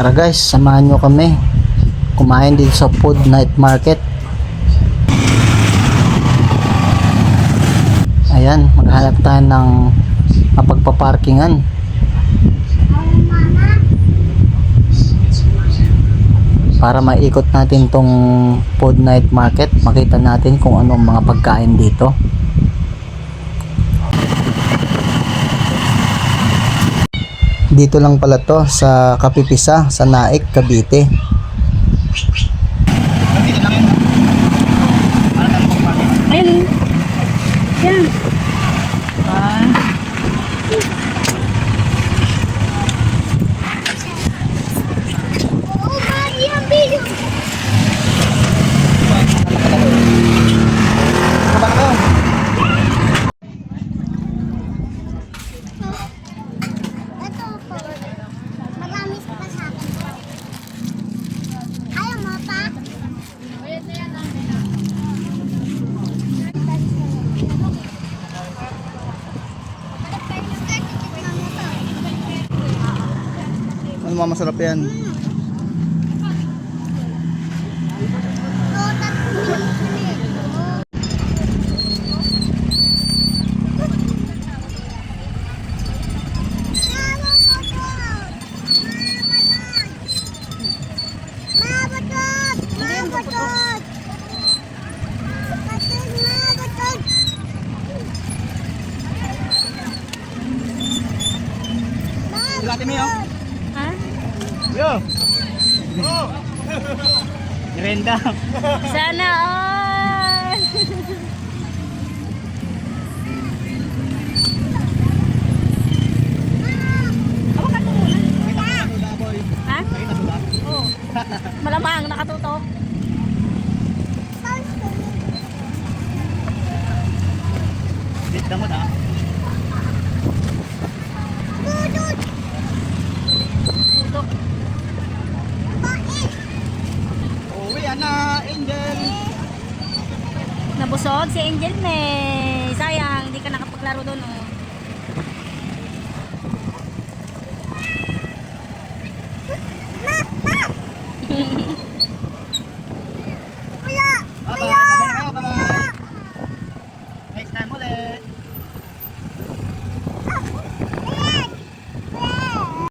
Tara guys, samahan nyo kami kumain dito sa food night market. Ayan, maghanap tayo ng mapagpaparkingan. Para maikot natin tong food night market, makita natin kung anong mga pagkain dito. Dito lang pala to sa Kapipisa, sa Naik, Cavite. Ayun. Yan. Ano masarap yan? Lati mo yun? Ha? Yo! Renda! Sana all! Ha? Oo. Malamang, nakatutok. Dito mo na. Tutok. Uwi na, Angel! Nabusog si Angel May. Sayang, hindi ka nakapaglaro doon. Oh.